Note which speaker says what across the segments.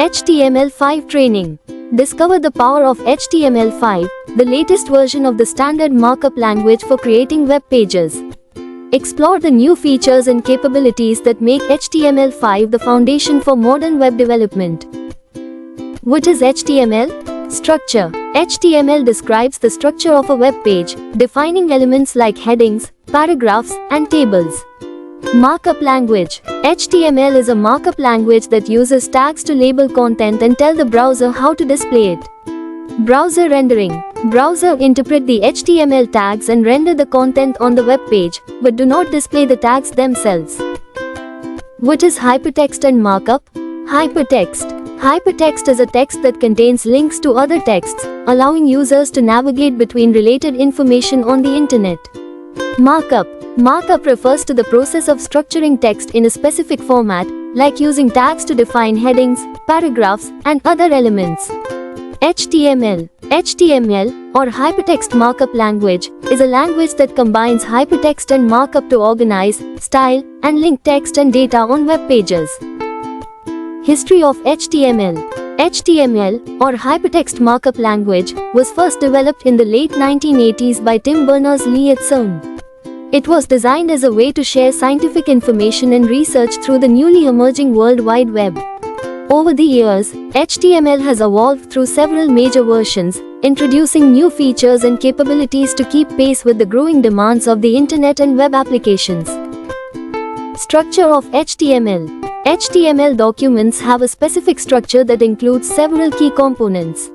Speaker 1: HTML5 training. Discover the power of HTML5, the latest version of the standard markup language for creating web pages. Explore the new features and capabilities that make HTML5 the foundation for modern web development. What is HTML? Structure. HTML describes the structure of a web page, defining elements like headings, paragraphs, and tables. Markup language. HTML is a markup language that uses tags to label content and tell the browser how to display it. Browser rendering. Browser interpret the HTML tags and render the content on the web page, but do not display the tags themselves. What is hypertext and markup? Hypertext. Hypertext is a text that contains links to other texts, allowing users to navigate between related information on the internet. Markup. Markup refers to the process of structuring text in a specific format, like using tags to define headings, paragraphs, and other elements. HTML. HTML, or Hypertext Markup Language, is a language that combines hypertext and markup to organize, style, and link text and data on web pages. History of HTML. HTML, or Hypertext Markup Language, was first developed in the late 1980s by Tim Berners-Lee at CERN. It was designed as a way to share scientific information and research through the newly emerging World Wide Web. Over the years, HTML has evolved through several major versions, introducing new features and capabilities to keep pace with the growing demands of the internet and web applications. Structure of HTML. HTML documents have a specific structure that includes several key components.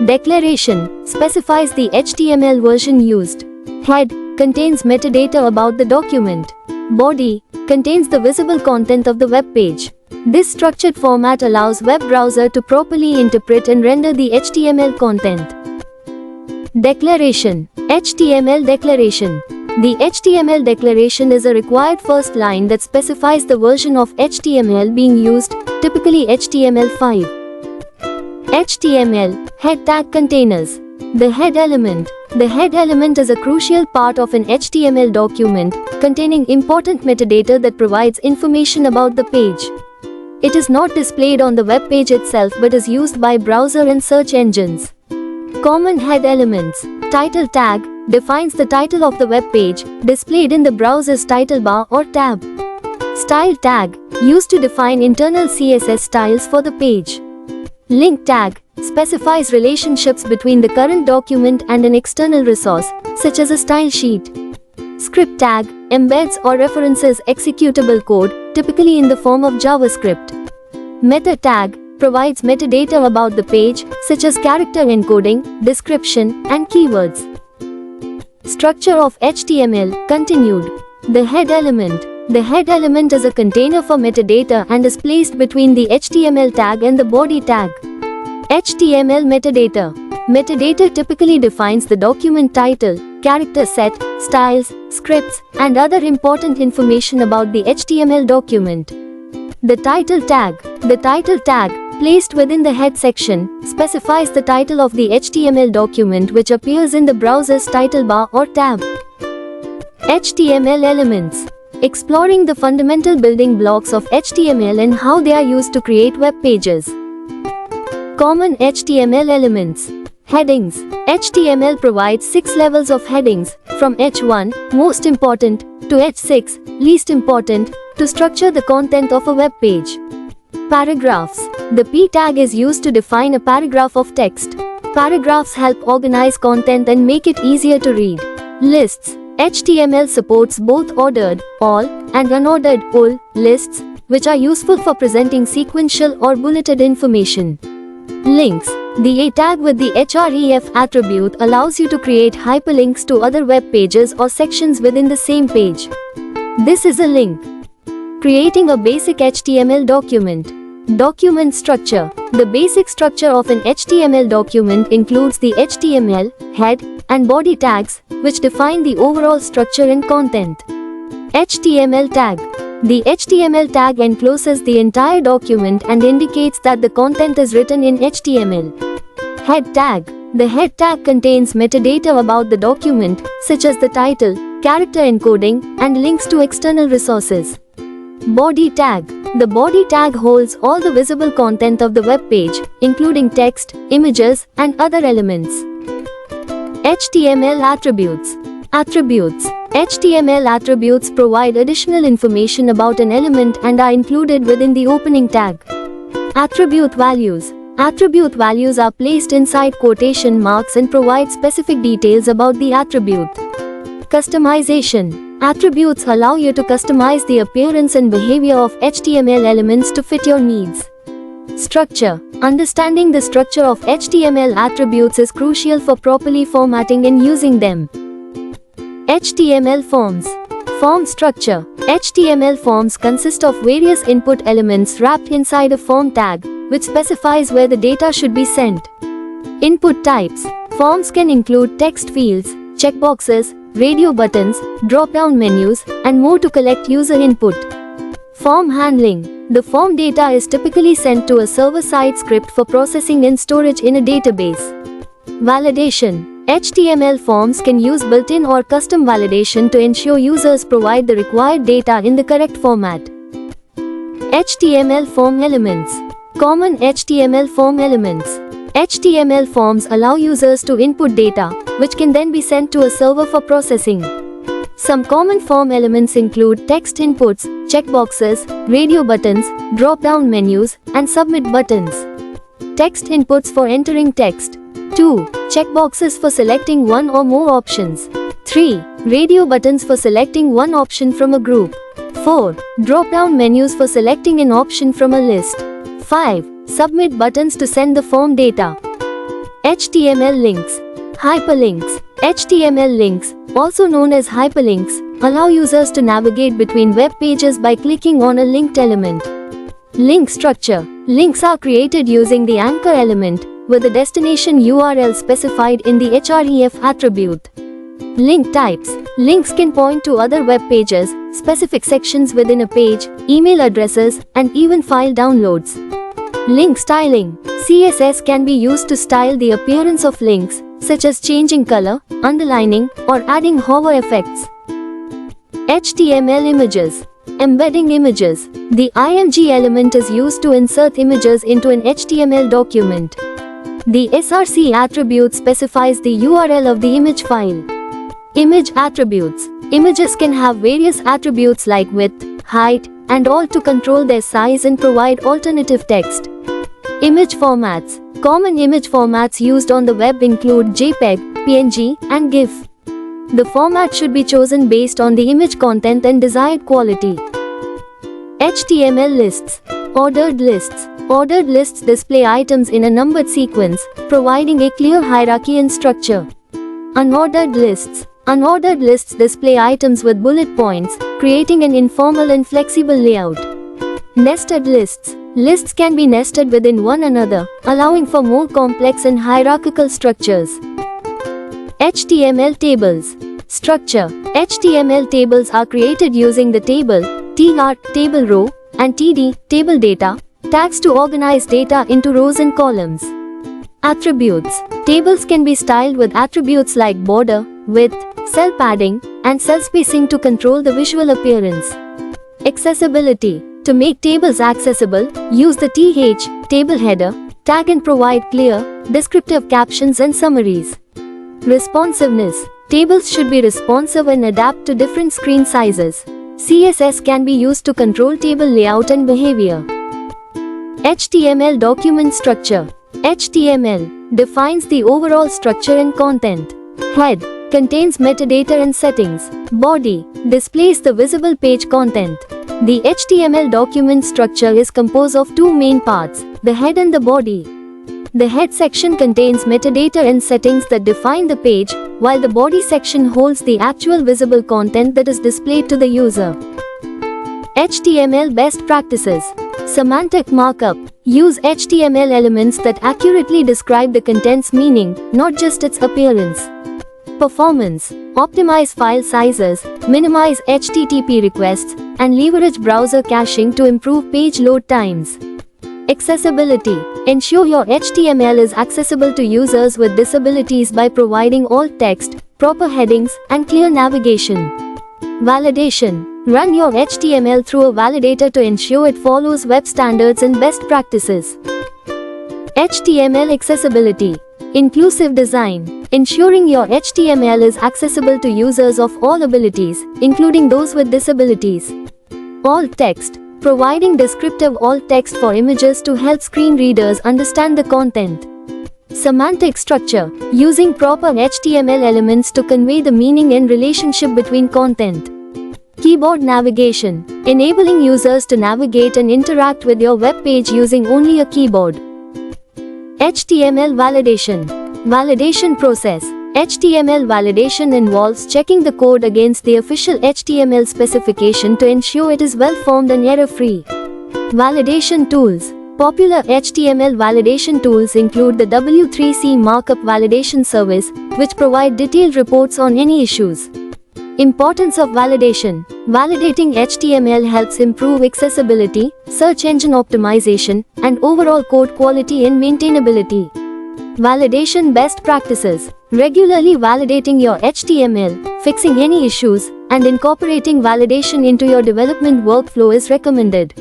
Speaker 1: Declaration specifies the HTML version used. Head contains metadata about the document. Body contains the visible content of the web page. This structured format allows web browser to properly interpret and render the HTML content. Declaration. HTML declaration. The HTML declaration is a required first line that specifies the version of HTML being used, typically HTML5. HTML head tag containers. The head element. The head element is a crucial part of an HTML document, containing important metadata that provides information about the page. It is not displayed on the web page itself but is used by browser and search engines. Common head elements. Title tag defines the title of the web page, displayed in the browser's title bar or tab. Style tag, used to define internal CSS styles for the page. Link tag specifies relationships between the current document and an external resource, such as a style sheet. Script tag embeds or references executable code, typically in the form of JavaScript. Meta tag provides metadata about the page, such as character encoding, description, and keywords. Structure of HTML continued. The head element. The head element is a container for metadata and is placed between the HTML tag and the body tag. HTML metadata. Metadata typically defines the document title, character set, styles, scripts, and other important information about the HTML document. The title tag. The title tag, placed within the head section, specifies the title of the HTML document which appears in the browser's title bar or tab. HTML elements. Exploring the fundamental building blocks of HTML and how they are used to create web pages. Common HTML elements. Headings. HTML provides 6 levels of headings, from H1, most important, to H6, least important, to structure the content of a web page. Paragraphs. The P tag is used to define a paragraph of text. Paragraphs help organize content and make it easier to read. Lists. HTML supports both ordered, all, and unordered, ul, lists, which are useful for presenting sequential or bulleted information. Links. The A tag with the href attribute allows you to create hyperlinks to other web pages or sections within the same page. This is a link. Creating a basic HTML document. Document structure. The basic structure of an HTML document includes the HTML, head, and body tags, which define the overall structure and content. HTML tag. The HTML tag encloses the entire document and indicates that the content is written in HTML. Head tag. The head tag contains metadata about the document, such as the title, character encoding, and links to external resources. Body tag. The body tag holds all the visible content of the web page, including text, images, and other elements. HTML attributes. Attributes. HTML attributes provide additional information about an element and are included within the opening tag. Attribute values. Attribute values are placed inside quotation marks and provide specific details about the attribute. Customization. Attributes allow you to customize the appearance and behavior of HTML elements to fit your needs. Structure. Understanding the structure of HTML attributes is crucial for properly formatting and using them. HTML forms. Form structure. HTML forms consist of various input elements wrapped inside a form tag, which specifies where the data should be sent. Input types. Forms can include text fields, checkboxes, radio buttons, drop-down menus, and more to collect user input. Form handling. The form data is typically sent to a server-side script for processing and storage in a database. Validation. HTML forms can use built-in or custom validation to ensure users provide the required data in the correct format. HTML form elements. Common HTML form elements. HTML forms allow users to input data, which can then be sent to a server for processing. Some common form elements include text inputs, checkboxes, radio buttons, drop-down menus, and submit buttons. Text inputs for entering text. 2. Checkboxes for selecting one or more options. 3. Radio buttons for selecting one option from a group. 4. Drop-down menus for selecting an option from a list. 5. Submit buttons to send the form data. HTML links. Hyperlinks. HTML links, also known as hyperlinks, allow users to navigate between web pages by clicking on a linked element. Link structure. Links are created using the anchor element, with the destination URL specified in the href attribute. Link types. Links can point to other web pages, specific sections within a page, email addresses, and even file downloads. Link styling. CSS can be used to style the appearance of links, such as changing color, underlining, or adding hover effects. HTML images. Embedding images. The img element is used to insert images into an HTML document. The src attribute specifies the URL of the image file. Image attributes. Images can have various attributes like width, height, and all to control their size and provide alternative text. Image formats. Common image formats used on the web include JPEG, PNG, and GIF. The format should be chosen based on the image content and desired quality. HTML lists. Ordered lists. Ordered lists display items in a numbered sequence, providing a clear hierarchy and structure. Unordered lists. Unordered lists display items with bullet points, creating an informal and flexible layout. Nested lists. Lists can be nested within one another, allowing for more complex and hierarchical structures. HTML tables. Structure. HTML tables are created using the table, tr, table row, and td, table data, tags to organize data into rows and columns. Attributes. Tables can be styled with attributes like border, width, cell padding, and cell spacing to control the visual appearance. Accessibility. To make tables accessible, use the table header tag and provide clear, descriptive captions and summaries. Responsiveness. Tables should be responsive and adapt to different screen sizes. CSS can be used to control table layout and behavior. HTML document structure. HTML defines the overall structure and content. Head contains metadata and settings. Body displays the visible page content. The HTML document structure is composed of two main parts, the head and the body. The head section contains metadata and settings that define the page, while the body section holds the actual visible content that is displayed to the user. HTML best practices. Semantic markup. Use HTML elements that accurately describe the content's meaning, not just its appearance. Performance. Optimize file sizes, minimize HTTP requests, and leverage browser caching to improve page load times. Accessibility. Ensure your HTML is accessible to users with disabilities by providing alt text, proper headings, and clear navigation. Validation. Run your HTML through a validator to ensure it follows web standards and best practices. HTML accessibility. Inclusive design. Ensuring your HTML is accessible to users of all abilities, including those with disabilities. Alt text. Providing descriptive alt text for images to help screen readers understand the content. Semantic structure. Using proper HTML elements to convey the meaning and relationship between content. Keyboard navigation. Enabling users to navigate and interact with your web page using only a keyboard. HTML validation. Validation process. HTML validation involves checking the code against the official HTML specification to ensure it is well-formed and error-free. Validation tools. Popular HTML validation tools include the W3C Markup Validation Service, which provide detailed reports on any issues. Importance of validation. Validating HTML helps improve accessibility, search engine optimization, and overall code quality and maintainability. Validation best practices. Regularly validating your HTML, fixing any issues, and incorporating validation into your development workflow is recommended.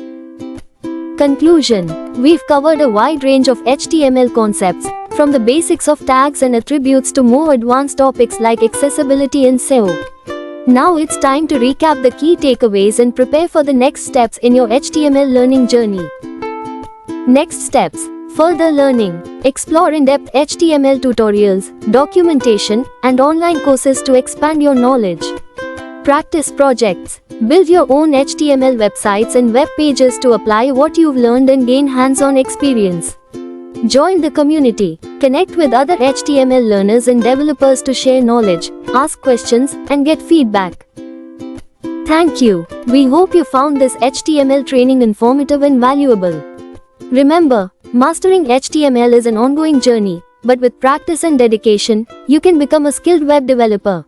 Speaker 1: Conclusion. We've covered a wide range of HTML concepts, from the basics of tags and attributes to more advanced topics like accessibility and SEO. Now it's time to recap the key takeaways and prepare for the next steps in your HTML learning journey. Next steps. Further learning. Explore in-depth HTML tutorials, documentation, and online courses to expand your knowledge. Practice projects. Build your own HTML websites and web pages to apply what you've learned and gain hands-on experience. Join the community. Connect with other HTML learners and developers to share knowledge, ask questions, and get feedback. Thank you. We hope you found this HTML training informative and valuable. Remember, mastering HTML is an ongoing journey, but with practice and dedication, you can become a skilled web developer.